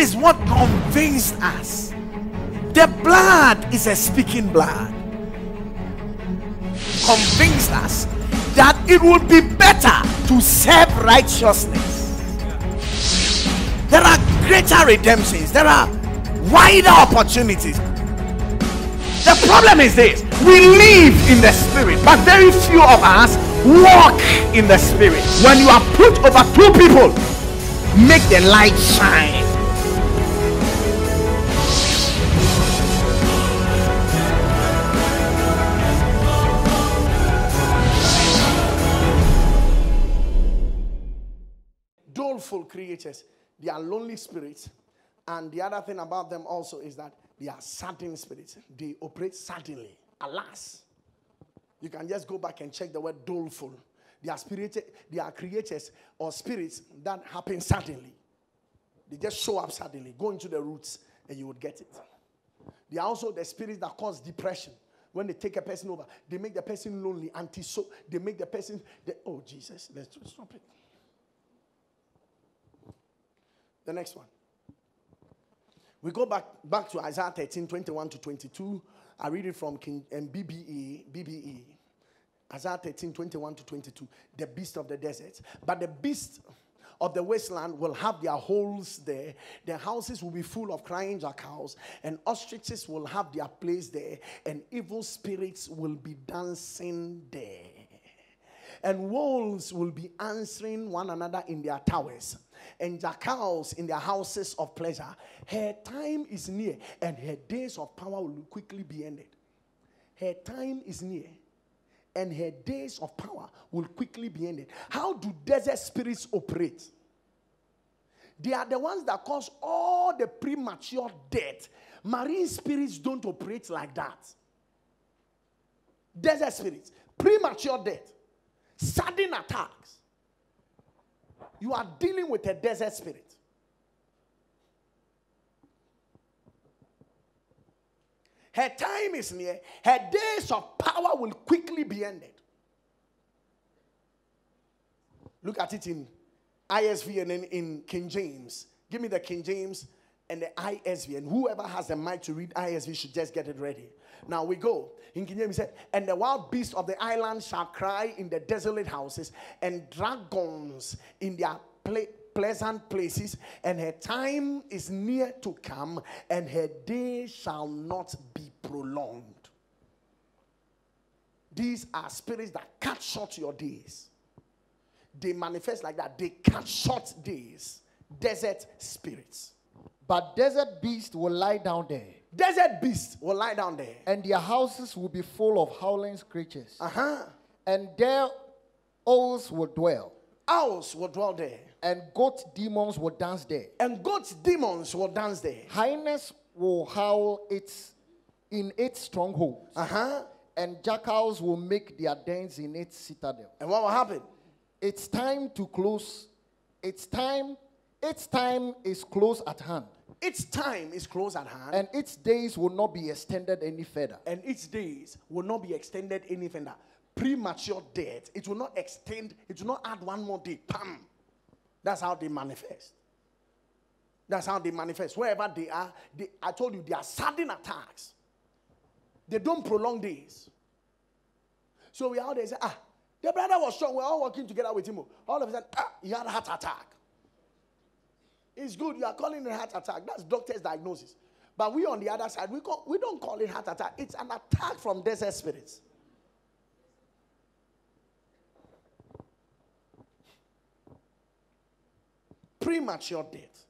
is what convinced us. The blood is a speaking blood. Convinced us that it would be better to serve righteousness. There are greater redemptions. There are wider opportunities. The problem is this: we live in the spirit, but very few of us walk in the spirit. When you are put over two people, make the light shine. Doleful creatures, they are lonely spirits. And the other thing about them also is that they are saddened spirits. They operate suddenly. Alas, you can just go back and check the word doleful. They are creatures or spirits that happen suddenly. They just show up suddenly. Go into the roots and you would get it. They are also the spirits that cause depression. When they take a person over, they make the person lonely. They make the person... oh, Jesus. Let's stop it. The next one. We go back to Isaiah 13, 21 to 22. I read it from King and BBE. Isaiah 13, 21 to 22. The beast of the desert. But the beast of the wasteland will have their holes there. Their houses will be full of crying jackals, and ostriches will have their place there, and evil spirits will be dancing there. And wolves will be answering one another in their towers, and jackals in their houses of pleasure. Her time is near, and her days of power will quickly be ended. Her time is near, and her days of power will quickly be ended. How do desert spirits operate? They are the ones that cause all the premature death. Marine spirits don't operate like that. Desert spirits, premature death, sudden attacks. You are dealing with a desert spirit. Her time is near. Her days of power will quickly be ended. Look at it in ISV and then in King James. Give me the King James and the ISV. And whoever has the mic to read ISV should just get it ready. Now we go. In King James, he said, and the wild beasts of the island shall cry in the desolate houses, and dragons in their pleasant places, and her time is near to come, and her day shall not be prolonged. These are spirits that cut short your days. They manifest like that. They cut short days. Desert spirits. But desert beasts will lie down there. Desert beasts will lie down there. And their houses will be full of howling creatures. And there owls will dwell. Owls will dwell there. And goat demons will dance there. And goat demons will dance there. Hyenas will howl in its strongholds. And jackals will make their dens in its citadel. And what will happen? Its time to close. Its time is close at hand. Its time is close at hand. And its days will not be extended any further. And its days will not be extended any further. Premature death. It will not extend. It will not add one more day. Pam. That's how they manifest. That's how they manifest. Wherever they are, I told you, they are sudden attacks. They don't prolong days. So we are out there and say, the brother was strong. We're all working together with him. All of a sudden, he had a heart attack. It's good. You are calling it a heart attack. That's doctor's diagnosis. But we on the other side, we don't call it heart attack. It's an attack from desert spirits. Premature death.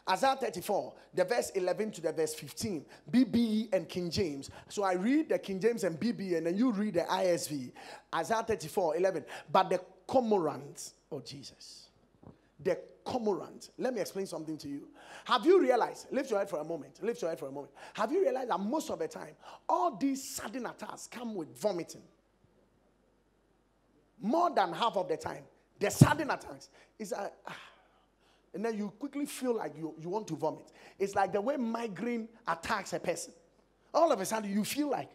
Isaiah 34, the verse 11 to the verse 15, BBE and King James. So I read the King James and BBE, and then you read the ISV. Isaiah 34, 11. But the cormorant, oh Jesus, the cormorant. Let me explain something to you. Have you realized, lift your head for a moment, lift your head for a moment. Have you realized that most of the time, all these sudden attacks come with vomiting? More than half of the time, the sudden attacks is and then you quickly feel like you want to vomit. It's like the way migraine attacks a person. All of a sudden, you feel like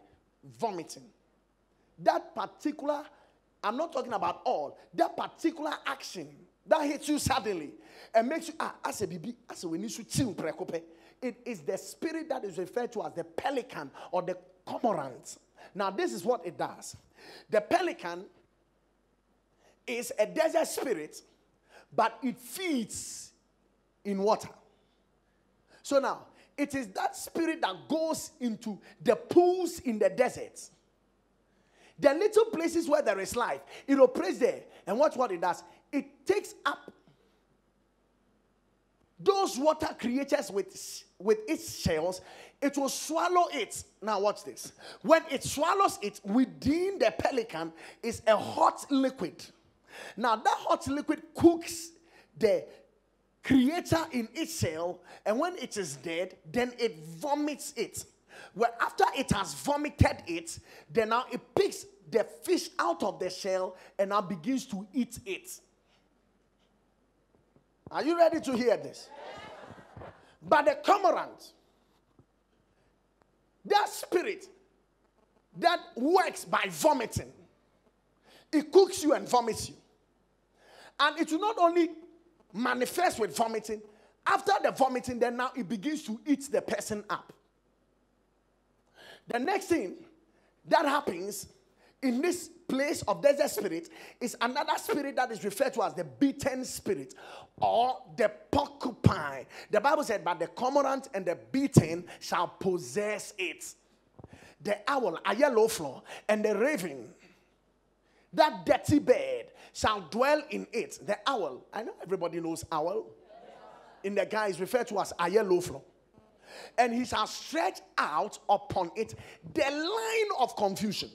vomiting. That particular, I'm not talking about all, that particular action that hits you suddenly and makes you as a baby, as a when you chill precope. It is the spirit that is referred to as the pelican or the cormorant. Now, this is what it does. The pelican is a desert spirit, but it feeds in water. So now, it is that spirit that goes into the pools in the desert. The little places where there is life, it operates there. And watch what it does. It takes up those water creatures with its shells. It will swallow it. Now watch this. When it swallows it, within the pelican is a hot liquid. Now that hot liquid cooks the creature in its shell, and when it is dead, then it vomits it. Well, after it has vomited it, then now it picks the fish out of the shell and now begins to eat it. Are you ready to hear this? But the cormorant, that spirit that works by vomiting, it cooks you and vomits you. And it will not only manifest with vomiting, after the vomiting, then now it begins to eat the person up. The next thing that happens in this place of desert spirit is another spirit that is referred to as the beaten spirit or the porcupine. The Bible said, but the cormorant and the beaten shall possess it. The owl, a yellow floor, and the raven, that dirty bird, shall dwell in it. The owl, I know everybody knows owl. In the guy is referred to as a yellow floor. And he shall stretch out upon it the line of confusion.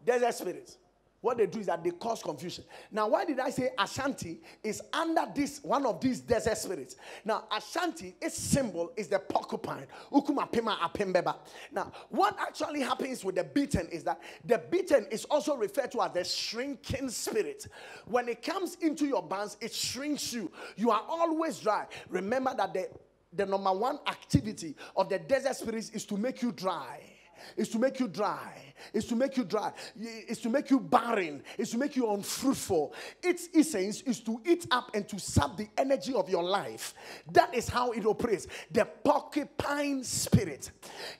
Desert spirits. What they do is that they cause confusion. Now, why did I say Ashanti is under this one of these desert spirits? Now, Ashanti, its symbol is the porcupine. Ukuma pima apembeba. Now, what actually happens with the beaten is that the beaten is also referred to as the shrinking spirit. When it comes into your bands, it shrinks you. You are always dry. Remember that the number one activity of the desert spirits is to make you dry. Is to make you dry. Is to make you dry. Is to make you barren. Is to make you unfruitful. Its essence is to eat up and to sap the energy of your life. That is how it operates. The porcupine spirit.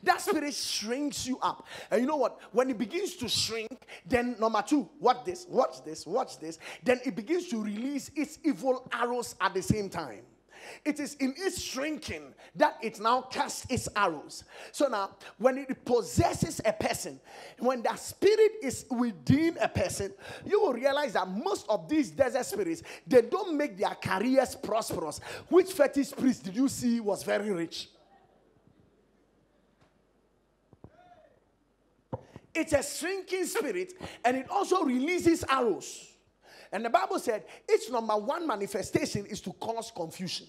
That spirit shrinks you up. And you know what? When it begins to shrink, then number two, watch this, watch this, watch this. Then it begins to release its evil arrows at the same time. It is in its shrinking that it now casts its arrows. So now, when it possesses a person, when that spirit is within a person, you will realize that most of these desert spirits, they don't make their careers prosperous. Which fetish priest did you see was very rich? It's a shrinking spirit, and it also releases arrows. And the Bible said its number one manifestation is to cause confusion.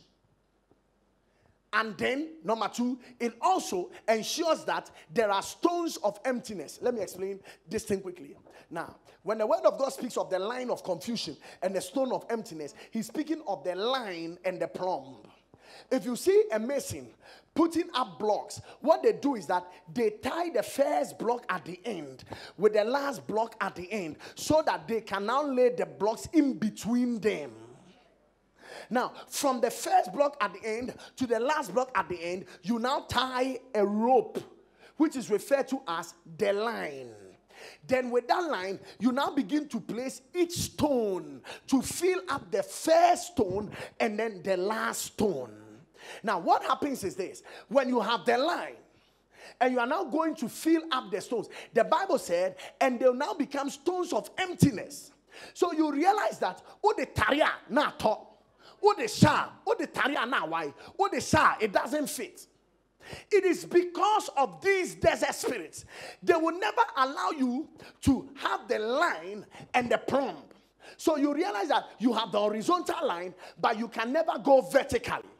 And then, number two, it also ensures that there are stones of emptiness. Let me explain this thing quickly. Now, when the word of God speaks of the line of confusion and the stone of emptiness, he's speaking of the line and the plumb. If you see a mason putting up blocks, what they do is that they tie the first block at the end with the last block at the end so that they can now lay the blocks in between them. Now, from the first block at the end to the last block at the end, you now tie a rope, which is referred to as the line. Then with that line, you now begin to place each stone to fill up the first stone and then the last stone. Now, what happens is this. When you have the line, and you are now going to fill up the stones, the Bible said, and they'll now become stones of emptiness. So you realize that, the taria na to, the sha, the taria na why, the sha, it doesn't fit. It is because of these desert spirits. They will never allow you to have the line and the plumb. So you realize that you have the horizontal line, but you can never go vertically.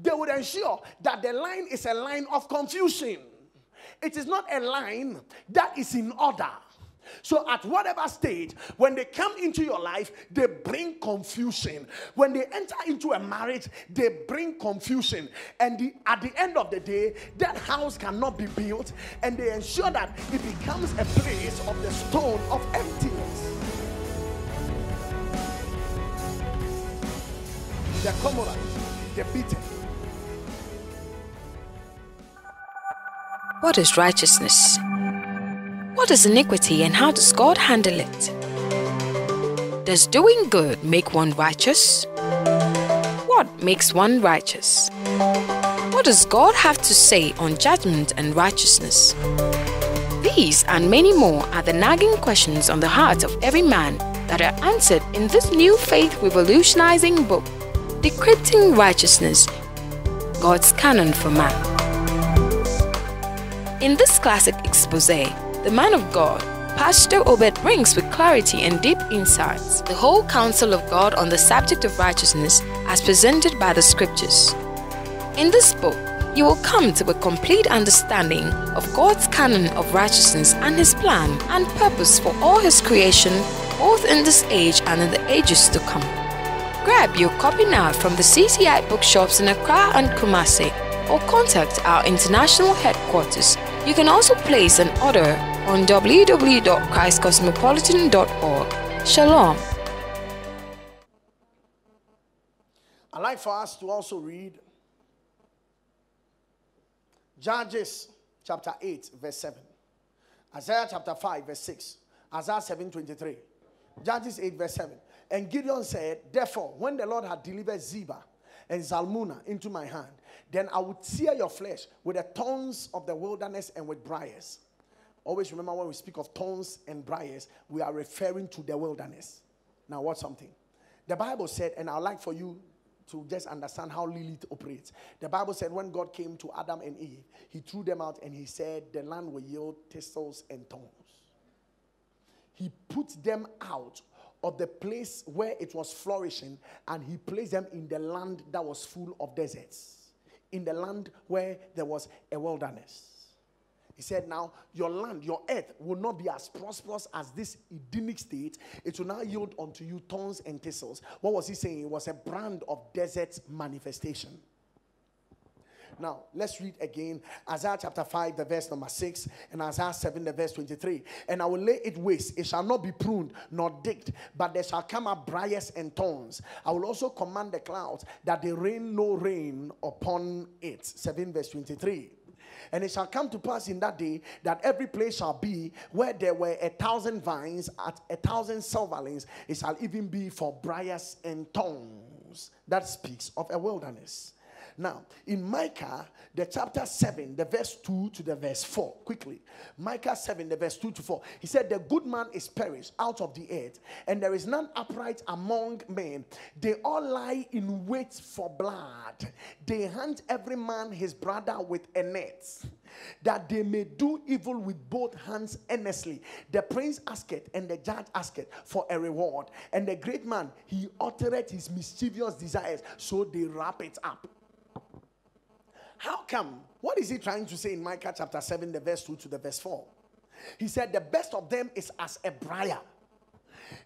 They would ensure that the line is a line of confusion. It is not a line that is in order. So at whatever stage, when they come into your life, they bring confusion. When they enter into a marriage, they bring confusion. And at the end of the day, that house cannot be built. And they ensure that it becomes a place of the stone of emptiness. the Cumorite, the beaten. What is righteousness? What is iniquity and how does God handle it? Does doing good make one righteous? What makes one righteous? What does God have to say on judgment and righteousness? These and many more are the nagging questions on the heart of every man that are answered in this new faith revolutionizing book, Decrypting Righteousness, God's Canon for Man. In this classic expose, the man of God, Pastor Obed, brings with clarity and deep insights the whole counsel of God on the subject of righteousness as presented by the scriptures. In this book, you will come to a complete understanding of God's canon of righteousness and His plan and purpose for all His creation, both in this age and in the ages to come. Grab your copy now from the CCI bookshops in Accra and Kumasi, or contact our international headquarters. You can also place an order on www.christcosmopolitan.org. Shalom. I'd like for us to also read Judges chapter 8, verse 7. Isaiah chapter 5, verse 6. Isaiah 7:23. Judges 8, verse 7. And Gideon said, therefore, when the Lord had delivered Zebah and Zalmunna into my hand, then I would tear your flesh with the thorns of the wilderness and with briars. Always remember, when we speak of thorns and briars, we are referring to the wilderness. Now, watch something. The Bible said, and I'd like for you to just understand how Lilith operates. The Bible said when God came to Adam and Eve, He threw them out and He said the land will yield thistles and thorns. He put them out of the place where it was flourishing, and He placed them in the land that was full of deserts, in the land where there was a wilderness. He said, now your land, your earth will not be as prosperous as this Edenic state. It will now yield unto you thorns and thistles. What was He saying? It was a brand of desert manifestation. Now, let's read again Isaiah chapter 5, the verse number 6, and Isaiah 7, the verse 23. And I will lay it waste. It shall not be pruned nor digged, but there shall come up briars and thorns. I will also command the clouds that they rain no rain upon it. 7 verse 23. And it shall come to pass in that day that every place shall be where there were 1,000 vines at 1,000 silverlings. It shall even be for briars and thorns. That speaks of a wilderness. Now, in Micah, the chapter 7, the verse 2 to the verse 4, quickly. Micah 7, the verse 2 to 4. He said, the good man is perished out of the earth, and there is none upright among men. They all lie in wait for blood. They hunt every man his brother with a net, that they may do evil with both hands earnestly. The prince asketh, and the judge asketh for a reward. And the great man, he uttereth his mischievous desires, so they wrap it up. How come? What is he trying to say in Micah chapter 7, the verse 2 to the verse 4? He said, the best of them is as a briar.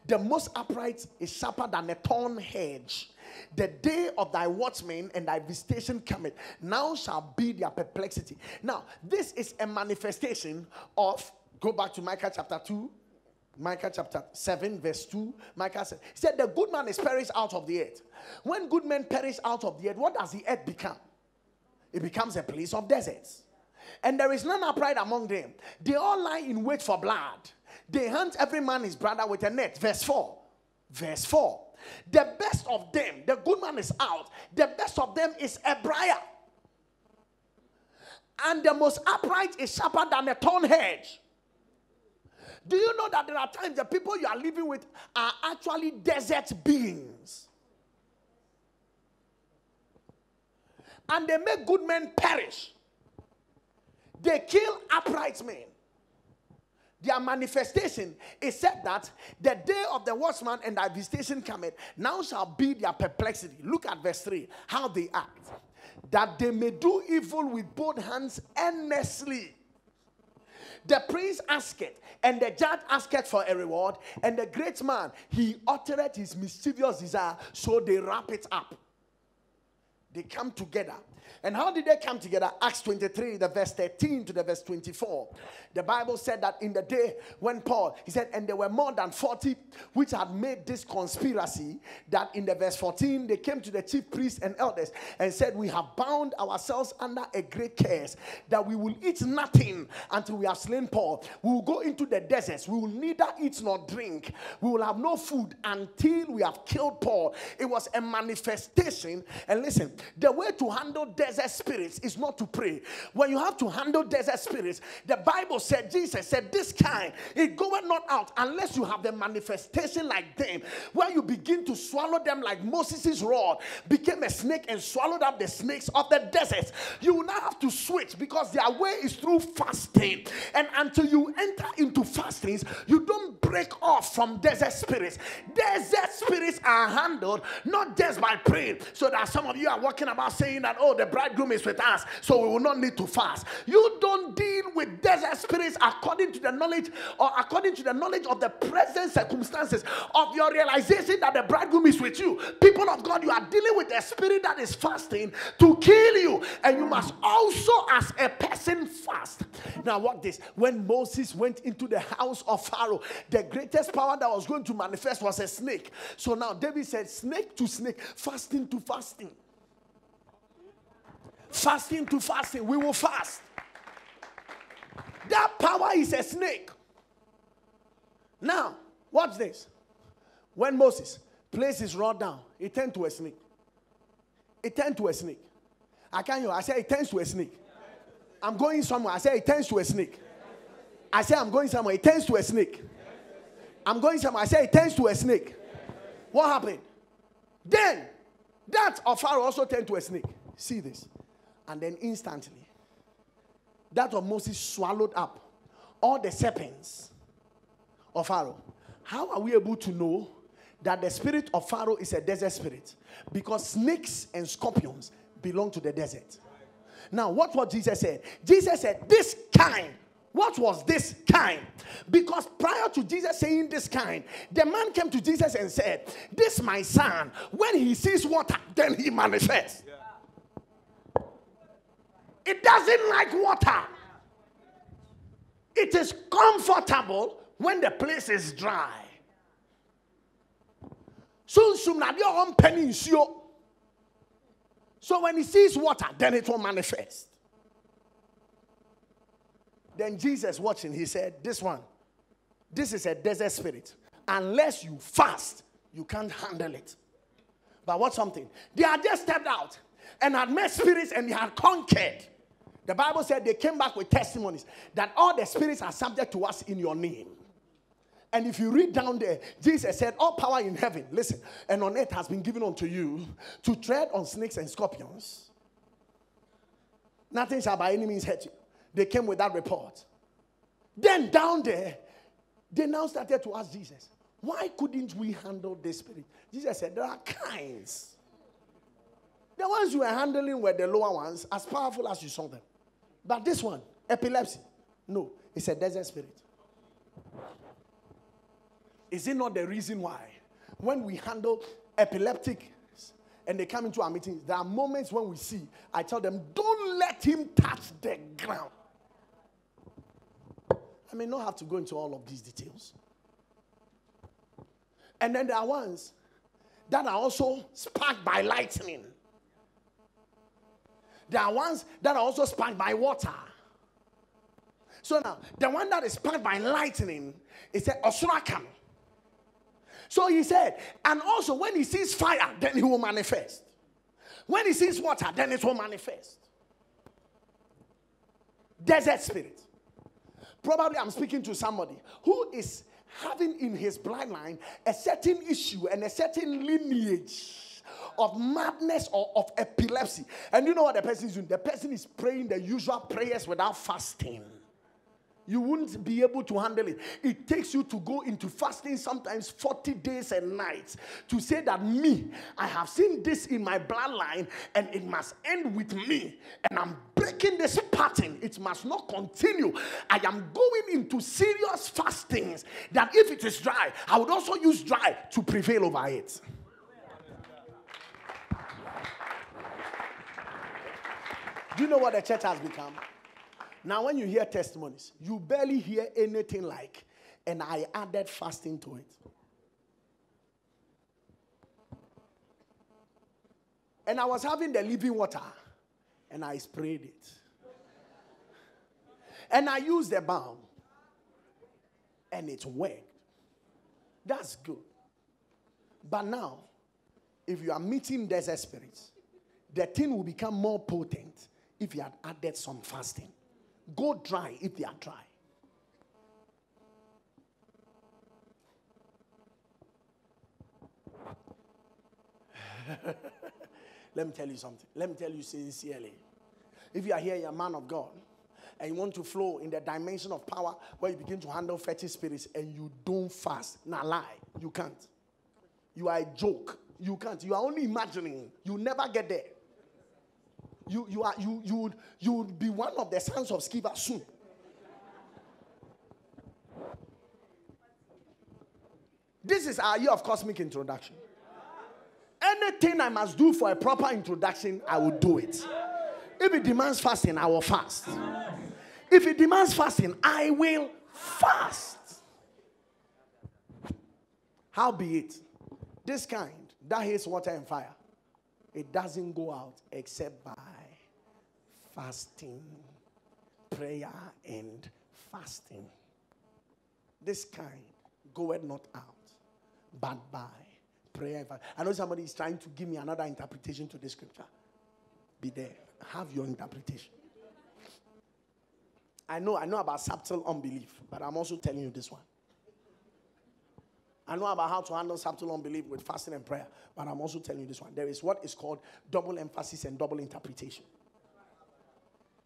The most upright is sharper than a thorn hedge. The day of thy watchmen and thy visitation cometh. Now shall be their perplexity. Now, this is a manifestation of, go back to Micah chapter 2. Micah chapter 7, verse 2. Micah said, he said, the good man is perished out of the earth. When good men perish out of the earth, what does the earth become? It becomes a place of deserts. And there is none upright among them. They all lie in wait for blood. They hunt every man his brother with a net. Verse 4. Verse 4. The best of them, the good man is out. The best of them is a briar. And the most upright is sharper than a thorn hedge. Do you know that there are times the people you are living with are actually desert beings? And they make good men perish. They kill upright men. Their manifestation is said that the day of the watchman and thy visitation cometh, now shall be their perplexity. Look at verse 3, how they act. That they may do evil with both hands earnestly. The prince asketh, and the judge asketh for a reward, and the great man, he uttereth his mischievous desire, so they wrap it up. They come together. And how did they come together? Acts 23, the verse 13 to the verse 24. The Bible said that in the day when Paul, he said, and there were more than 40 which had made this conspiracy, that in the verse 14, they came to the chief priests and elders and said, we have bound ourselves under a great curse, that we will eat nothing until we have slain Paul. We will go into the deserts. We will neither eat nor drink. We will have no food until we have killed Paul. It was a manifestation. And listen, the way to handle desert spirits is not to pray. When you have to handle desert spirits, the Bible said, Jesus said, this kind, it goeth not out unless you have the manifestation like them, where you begin to swallow them like Moses' rod became a snake and swallowed up the snakes of the desert. You will now have to switch, because their way is through fasting. And until you enter into fastings, you don't break off from desert spirits. Desert spirits are handled not just by praying. So that some of you are walking about saying that, oh, the bridegroom is with us, so we will not need to fast. You don't deal with desert spirits according to the knowledge, or according to the knowledge of the present circumstances of your realization that the bridegroom is with you. People of God, you are dealing with a spirit that is fasting to kill you, and you must also as a person fast. Now watch this. When Moses went into the house of Pharaoh, the greatest power that was going to manifest was a snake. So now David said, snake to snake, fasting to fasting. Fasting to fasting, we will fast. That power is a snake. Now, watch this. When Moses placed his rod down, it turned to a snake. It turned to a snake. I can't hear. I say it turns to a snake. I'm going somewhere. I say it turns to a snake. I say I'm going somewhere. It turns to a snake. I'm going somewhere. I say it turns to a snake. What happened? Then, that of Pharaoh also turned to a snake. See this. And then instantly, that of Moses swallowed up all the serpents of Pharaoh. How are we able to know that the spirit of Pharaoh is a desert spirit? Because snakes and scorpions belong to the desert. Now, what Jesus said? Jesus said, this kind. What was this kind? Because prior to Jesus saying this kind, the man came to Jesus and said, this my son, when he sees water, then he manifests. Yeah. It doesn't like water. It is comfortable when the place is dry. So when he sees water, then it will manifest. Then Jesus watching, he said, this is a desert spirit. Unless you fast, you can't handle it. But what's something? They had just stepped out and had met spirits and they had conquered. The Bible said they came back with testimonies that all the spirits are subject to us in your name. And if you read down there, Jesus said, all power in heaven, listen, and on earth has been given unto you to tread on snakes and scorpions. Nothing shall by any means hurt you. They came with that report. Then down there, they now started to ask Jesus, why couldn't we handle this spirit? Jesus said, there are kinds. The ones you were handling were the lower ones, as powerful as you saw them. But this one, epilepsy, no, it's a desert spirit. Is it not the reason why when we handle epileptics and they come into our meetings, there are moments when we see, I tell them, don't let him touch the ground. I may not have to go into all of these details. And then there are ones that are also sparked by lightning. There are ones that are also sparked by water. So now, the one that is sparked by lightning is a Osurakan. So he said, and also when he sees fire, then he will manifest. When he sees water, then it will manifest. Desert spirit. Probably I'm speaking to somebody who is having in his bloodline a certain issue and a certain lineage of madness or of epilepsy. And you know what the person is doing? The person is praying the usual prayers without fasting. You wouldn't be able to handle it. It takes you to go into fasting sometimes 40 days and nights to say that me, I have seen this in my bloodline and it must end with me. And I'm breaking this pattern. It must not continue. I am going into serious fastings that if it is dry, I would also use dry to prevail over it. Do you know what the church has become? Now, when you hear testimonies, you barely hear anything like, and I added fasting to it. And I was having the living water, and I sprayed it. And I used the balm, and it worked. That's good. But now, if you are meeting desert spirits, the thing will become more potent if you had added some fasting. Go dry if they are dry. Let me tell you something. Let me tell you sincerely. If you are here, you're a man of God, and you want to flow in the dimension of power where you begin to handle fetish spirits and you don't fast, now lie, you can't. You are a joke. You can't. You are only imagining. You never get there. You would be one of the sons of Sceva soon. This is our year of cosmic introduction. Anything I must do for a proper introduction, I will do it. If it demands fasting, I will fast. If it demands fasting, I will fast. Howbeit, this kind that hates water and fire, it doesn't go out except by fasting, prayer, and fasting. This kind goeth not out, but by prayer and fasting. I know somebody is trying to give me another interpretation to this scripture. Be there. Have your interpretation. I know about subtle unbelief, but I'm also telling you this one. I know about how to handle subtle unbelief with fasting and prayer, but I'm also telling you this one. There is what is called double emphasis and double interpretation.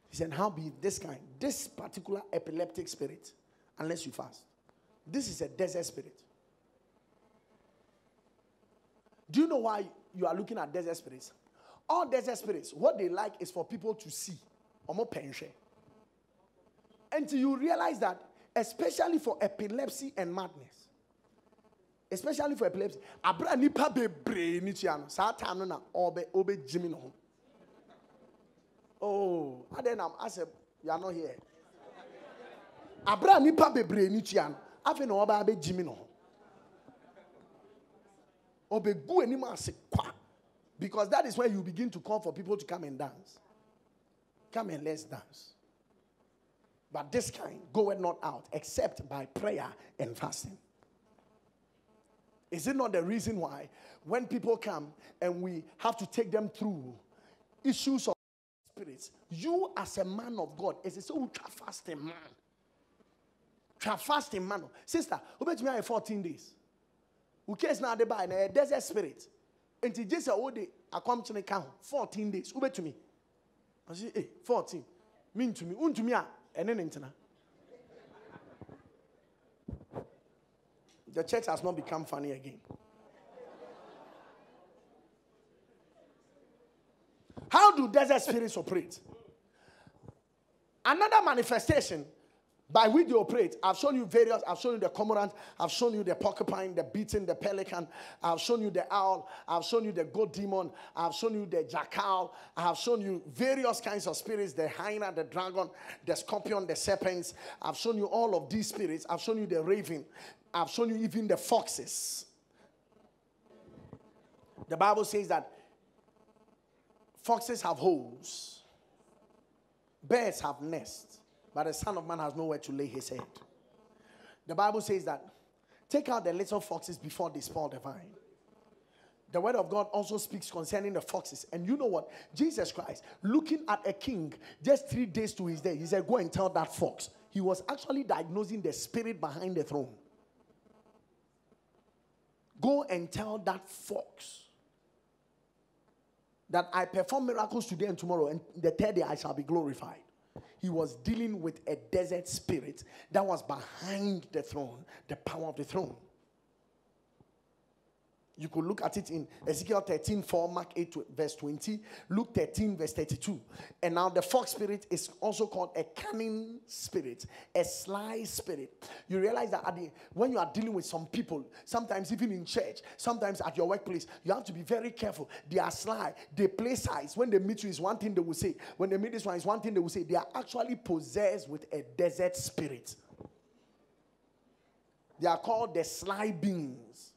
He said, how be this kind? This particular epileptic spirit, unless you fast. This is a desert spirit. Do you know why you are looking at desert spirits? All desert spirits, what they like is for people to see. Until you realize that, especially for epilepsy and madness, especially for epilepsy, abra nipa be brain itiano. Sa time na obe Jimmy no. Oh, and then I said, you are not here. Abra nipa be brain itiano. Afi no obe Jimmy no. Obe gu anima se kwa. Because that is where you begin to call for people to come and dance. Come and let's dance. But this kind goeth not out except by prayer and fasting. Is it not the reason why when people come and we have to take them through issues of spirits, you as a man of God, as a so fasting man, fasting man, sister, who bet me 14 days? Who cares now? They buy a desert spirit. Until just a day, I come to the count 14 days. Who bet to me? I say, hey, 14. Mean to me, to me, and then internet. The church has not become funny again. How do desert spirits operate? Another manifestation by which they operate, I've shown you various, I've shown you the cormorant, I've shown you the porcupine, the beetle, the pelican, I've shown you the owl, I've shown you the goat demon, I've shown you the jackal, I have shown you various kinds of spirits, the hyena, the dragon, the scorpion, the serpents. I've shown you all of these spirits. I've shown you the raven. I've shown you even the foxes. The Bible says that foxes have holes, birds have nests, but the Son of Man has nowhere to lay his head. The Bible says that take out the little foxes before they spoil the vine. The word of God also speaks concerning the foxes. And you know what? Jesus Christ, looking at a king just 3 days to his day, he said, go and tell that fox. He was actually diagnosing the spirit behind the throne. Go and tell that fox that I perform miracles today and tomorrow, and the third day I shall be glorified. He was dealing with a desert spirit that was behind the throne, the power of the throne. You could look at it in Ezekiel 13:4, Mark 8, verse 20, Luke 13, verse 32. And now the fox spirit is also called a cunning spirit, a sly spirit. You realize that when you are dealing with some people, sometimes even in church, sometimes at your workplace, you have to be very careful. They are sly. They play sides. When they meet you, is one thing they will say. When they meet this one, is one thing they will say. They are actually possessed with a desert spirit. They are called the sly beings.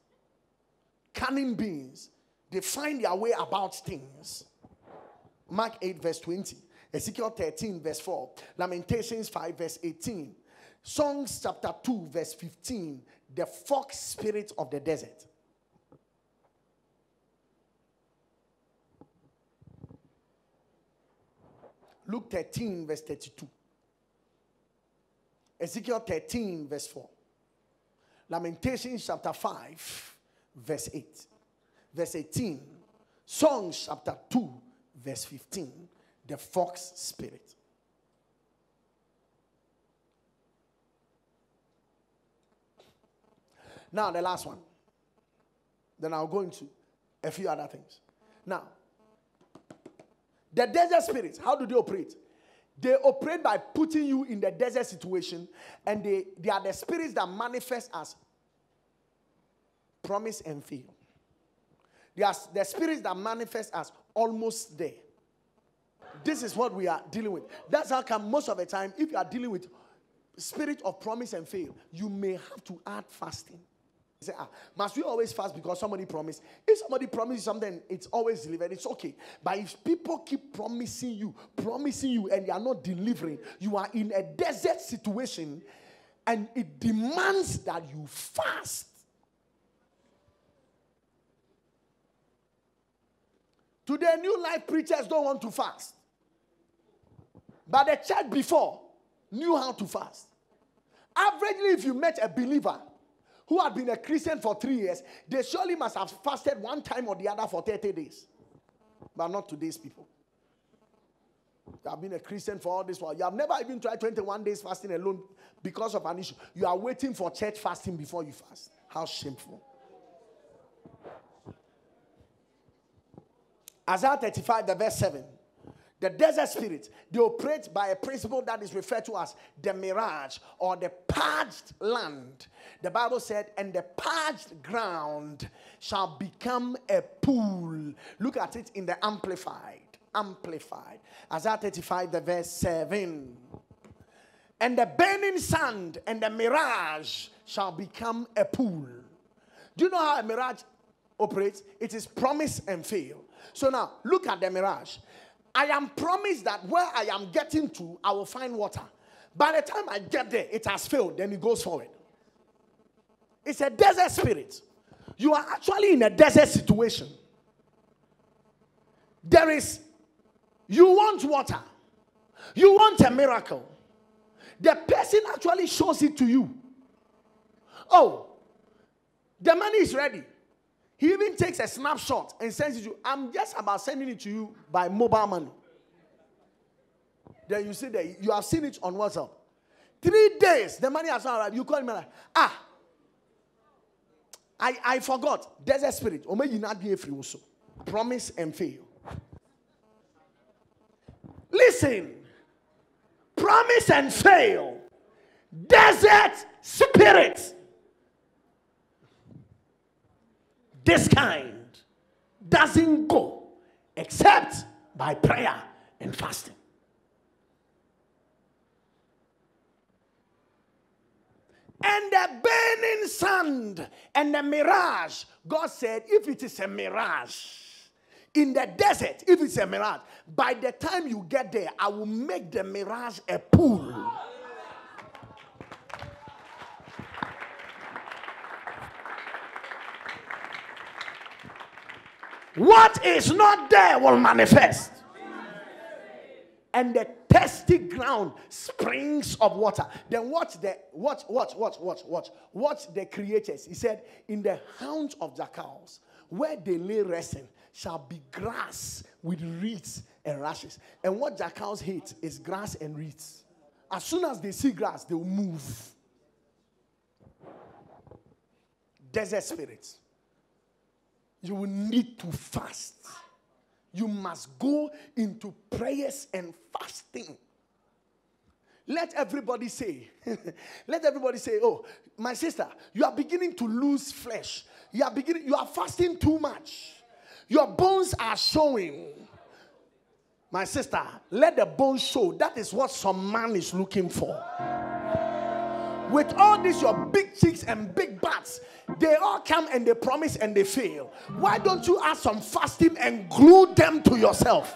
Cunning beings. They find their way about things. Mark 8 verse 20. Ezekiel 13 verse 4. Lamentations 5 verse 18. Songs chapter 2 verse 15. The fox spirit of the desert. Luke 13 verse 32. Ezekiel 13 verse 4. Lamentations chapter 5 verse 8. Verse 18. Songs chapter 2 verse 15. The fox spirit. Now the last one. Then I'll go into a few other things. Now, the desert spirits, how do they operate? They operate by putting you in the desert situation, and they are the spirits that manifest as promise and fail. They are the spirits that manifest as almost there. This is what we are dealing with. That's how come most of the time, if you are dealing with spirit of promise and fail, you may have to add fasting. You say, must we always fast because somebody promised? If somebody promises something, it's always delivered. It's okay. But if people keep promising you, and they are not delivering, you are in a desert situation, and it demands that you fast. Today, new life preachers don't want to fast. But the church before knew how to fast. Averagely, if you met a believer who had been a Christian for 3 years, they surely must have fasted one time or the other for 30 days. But not today's people. You have been a Christian for all this while. You have never even tried 21 days fasting alone because of an issue. You are waiting for church fasting before you fast. How shameful. Isaiah 35, the verse 7. The desert spirit, they operate by a principle that is referred to as the mirage or the parched land. The Bible said, and the parched ground shall become a pool. Look at it in the Amplified. Isaiah 35, the verse 7. And the burning sand and the mirage shall become a pool. Do you know how a mirage operates? It is promise and fail. So now, look at the mirage. I am promised that where I am getting to, I will find water. By the time I get there, it has failed. Then it goes forward. It's a desert spirit. You are actually in a desert situation. You want water. You want a miracle. The person actually shows it to you. Oh, the money is ready. He even takes a snapshot and sends it to you. I'm just about sending it to you by mobile money. Then you see that you have seen it on WhatsApp. 3 days, the money has not arrived. You call me like, I forgot. Desert spirit. Promise and fail. Listen. Promise and fail. Desert spirit. This kind doesn't go except by prayer and fasting. And the burning sand and the mirage, God said, if it is a mirage, in the desert, if it's a mirage, by the time you get there, I will make the mirage a pool. What is not there will manifest. And the thirsty ground, springs of water. Then watch the creators. He said, in the haunts of jackals, where they lay resting, shall be grass with reeds and rushes. And what jackals hate is grass and reeds. As soon as they see grass, they will move. Desert spirits. you will need to fast. You must go into prayers and fasting. Let everybody say, oh, my sister, you are beginning to lose flesh. You are fasting too much. Your bones are showing. My sister, let the bones show. That is what some man is looking for. With all this, your big cheeks and big butts, they all come and they promise and they fail. Why don't you add some fasting and glue them to yourself?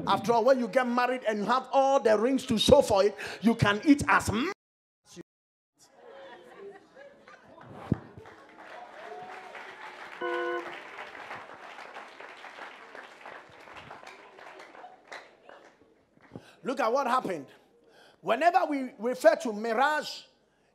After all, when you get married and you have all the rings to show for it, you can eat as much as you want. Look at what happened. Whenever we refer to mirage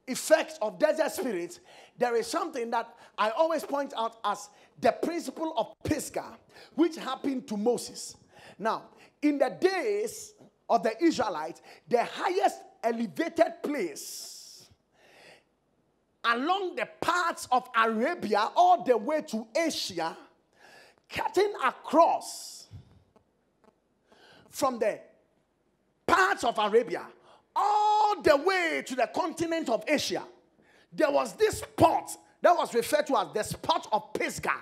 effects of desert spirits, there is something that I always point out as the principle of Pisgah, which happened to Moses. Now, in the days of the Israelites, the highest elevated place along the parts of Arabia all the way to Asia, cutting across from the parts of Arabia all the way to the continent of Asia, there was this spot that was referred to as the spot of Pisgah.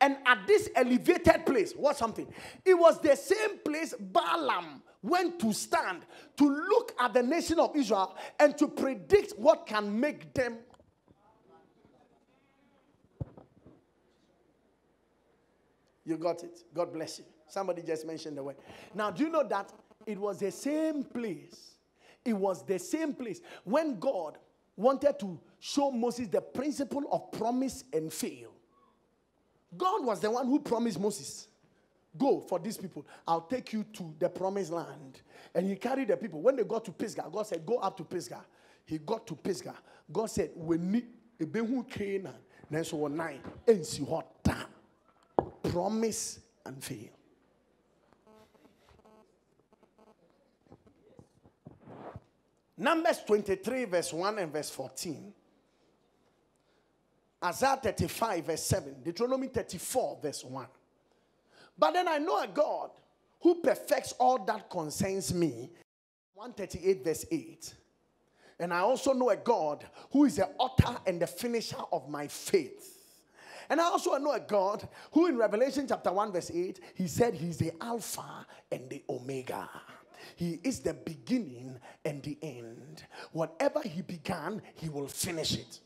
And at this elevated place, what's something? It was the same place Balaam went to stand to look at the nation of Israel and to predict what can make them. You got it. God bless you. Somebody just mentioned the word. Now, do you know that it was the same place? It was the same place when God wanted to show Moses the principle of promise and fail. God was the one who promised Moses, go for these people. I'll take you to the promised land. And he carried the people. When they got to Pisgah, God said, go up to Pisgah. He got to Pisgah. God said, we need a behu Canaan. Then so 9. And see what promise and fail. Numbers 23, verse 1 and verse 14. Isaiah 35, verse 7. Deuteronomy 34, verse 1. But then I know a God who perfects all that concerns me. 138, verse 8. And I also know a God who is the author and the finisher of my faith. And I also know a God who in Revelation chapter 1, verse 8, he said he's the Alpha and the Omega. He is the beginning and the end. Whatever he began, he will finish it.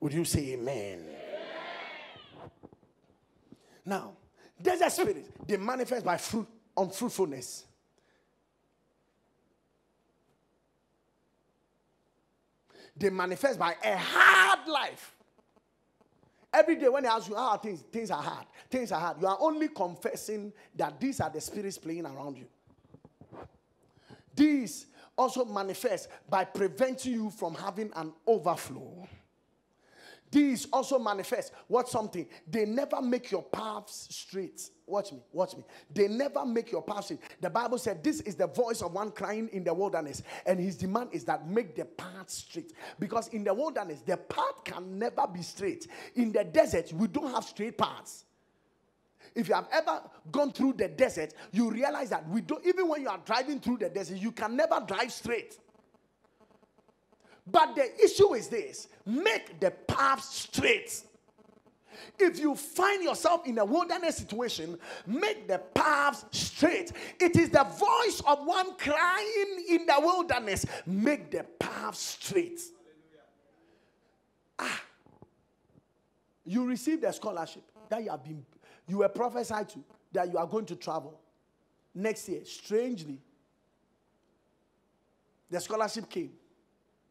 Would you say amen? Amen. Now, desert spirits, they manifest by unfruitfulness. They manifest by a hard life. Every day when they ask you how are things are hard. Things are hard. You are only confessing that these are the spirits playing around you. These also manifest by preventing you from having an overflow. These also manifest something. They never make your paths straight. Watch me. They never make your paths straight. The Bible said this is the voice of one crying in the wilderness. And his demand is that make the path straight. Because in the wilderness, the path can never be straight. In the desert, we don't have straight paths. If you have ever gone through the desert, you realize that even when you are driving through the desert, you can never drive straight. But the issue is this: make the path straight. If you find yourself in a wilderness situation, make the path straight. It is the voice of one crying in the wilderness. Make the path straight. You received a scholarship that you were prophesied to, that you are going to travel next year. Strangely, the scholarship came.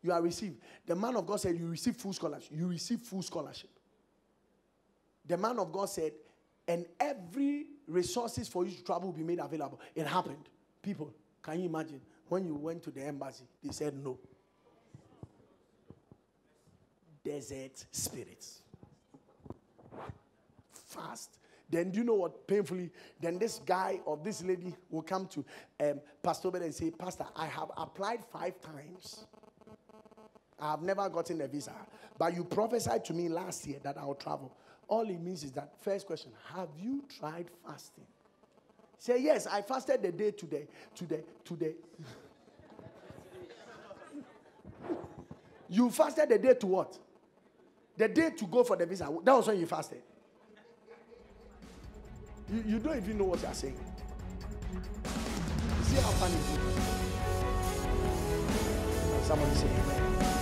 You are received. The man of God said, you receive full scholarship. You receive full scholarship. The man of God said, and every resources for you to travel will be made available. It happened. People, can you imagine? When you went to the embassy, they said no. Desert spirits. Fast. Then do you know what? Painfully, then this guy or this lady will come to Pastor Obed and say, Pastor, I have applied 5 times. I have never gotten a visa. But you prophesied to me last year that I'll travel. All it means is that, first question, have you tried fasting? Say, yes, I fasted the day today. You fasted the day to what? The day to go for the visa. That was when you fasted. You don't even know what you are saying. See how funny it is. Somebody say amen.